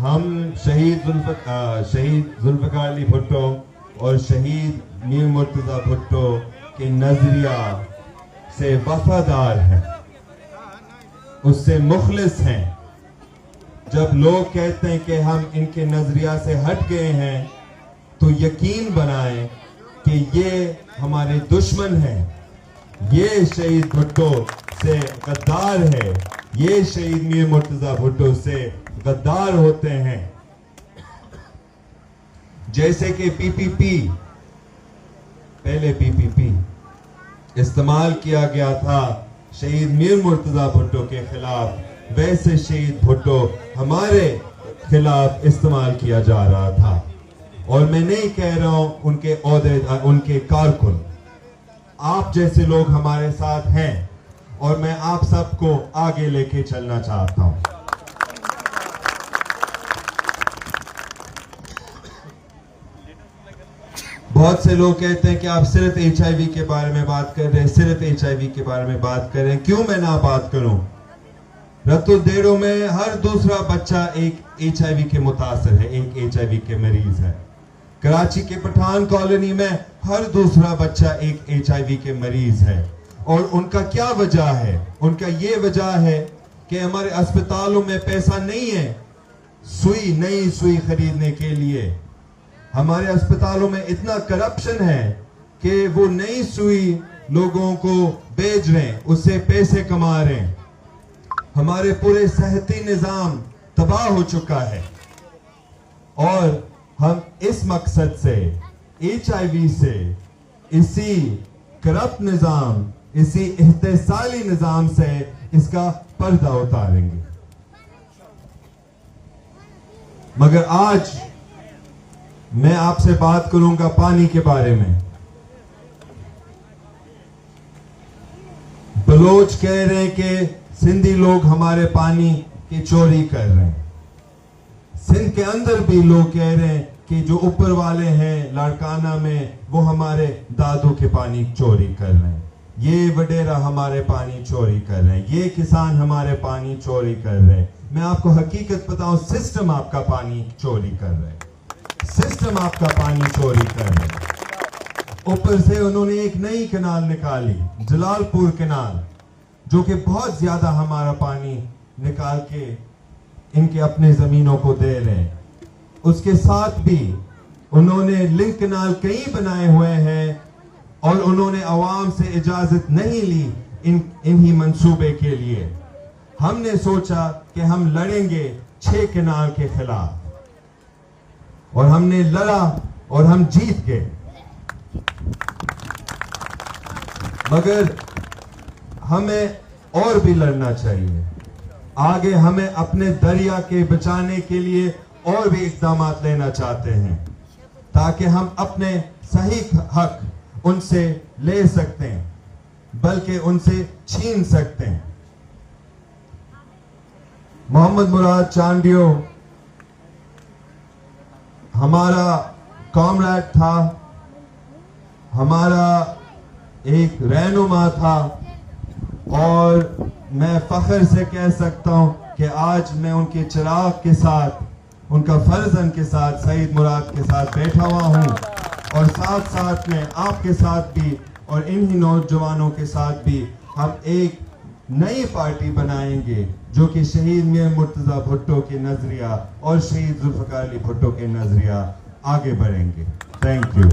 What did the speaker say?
हम शहीद जुल्फ़िकार अली भुट्टो और शहीद मीर मुर्तज़ा भुट्टो के नजरिया से वफादार हैं, उससे मुखलिस हैं। जब लोग कहते हैं कि हम इनके नजरिया से हट गए हैं, तो यकीन बनाएं कि ये हमारे दुश्मन हैं। ये शहीद भुट्टो से गद्दार है, ये शहीद मीर मुर्तज़ा भुट्टो से गद्दार होते हैं। जैसे कि पीपीपी, पहले पीपीपी इस्तेमाल किया गया था शहीद मीर मुर्तज़ा भुट्टो के खिलाफ, वैसे शहीद भुट्टो हमारे खिलाफ इस्तेमाल किया जा रहा था। और मैं नहीं कह रहा हूं उनके ओहदे, उनके कारकुन, आप जैसे लोग हमारे साथ हैं और मैं आप सबको आगे लेके चलना चाहता हूं। बहुत से लोग कहते हैं कि आप सिर्फ HIV के बारे में बात कर रहे हैं, सिर्फ HIV के बारे में बात कर रहे हैं। क्यों मैं ना बात करूं? रतुलदेड़ो में हर दूसरा बच्चा एक HIV के मुतासर है, एक HIV के मरीज है। कराची के पठान कॉलोनी में हर दूसरा बच्चा एक HIV के मरीज है। और उनका क्या वजह है? उनका ये वजह है कि हमारे अस्पतालों में पैसा नहीं है नई सुई खरीदने के लिए। हमारे अस्पतालों में इतना करप्शन है कि वो नई सुई लोगों को बेच रहे हैं, उससे पैसे कमा रहे हैं। हमारे पूरे सेहती निजाम तबाह हो चुका है और हम इस मकसद से HIV से, इसी करप्ट निजाम, इसी इहतिसाली निजाम से इसका पर्दा उतारेंगे। मगर आज मैं आपसे बात करूंगा पानी के बारे में। बलोच कह रहे हैं कि सिंधी लोग हमारे पानी की चोरी कर रहे हैं। सिंध के अंदर भी लोग कह रहे हैं कि जो ऊपर वाले हैं लाड़काना में, वो हमारे दादू के पानी चोरी कर रहे हैं। ये वडेरा हमारे पानी चोरी कर रहे हैं, ये किसान हमारे पानी चोरी कर रहे हैं। मैं आपको हकीकत बताऊं, सिस्टम आपका पानी चोरी कर रहे हैं, सिस्टम आपका पानी चोरी कर रहे हैं। ऊपर से उन्होंने एक नई कनाल निकाली, जलालपुर कनाल, जो कि बहुत ज्यादा हमारा पानी निकाल के इनके अपने जमीनों को दे रहे हैं। उसके साथ भी उन्होंने लिंक कनाल कई बनाए हुए हैं और उन्होंने आवाम से इजाजत नहीं ली इन्हीं मंसूबे के लिए। हमने सोचा कि हम लड़ेंगे 6 कनाल के खिलाफ, और हमने लड़ा और हम जीत गए। मगर हमें और भी लड़ना चाहिए। आगे हमें अपने दरिया के बचाने के लिए और भी इक़दाम लेना चाहते हैं, ताकि हम अपने सही हक उनसे ले सकते हैं, बल्कि उनसे छीन सकते हैं। मोहम्मद मुराद चांडियो हमारा कॉमरेड था, हमारा एक रहनुमा था, और मैं फख्र से कह सकता हूं कि आज मैं उनके चिराग के साथ, उनका फर्जन के साथ, सईद मुराद के साथ बैठा हुआ हूं, और साथ साथ में आपके साथ भी और इन्हीं नौजवानों के साथ भी हम एक नई पार्टी बनाएंगे जो कि शहीद मीर मुर्तज़ा भुट्टो के नजरिया और शहीद जुल्फ़िकार अली भुट्टो के नजरिया आगे बढ़ेंगे। Thank you.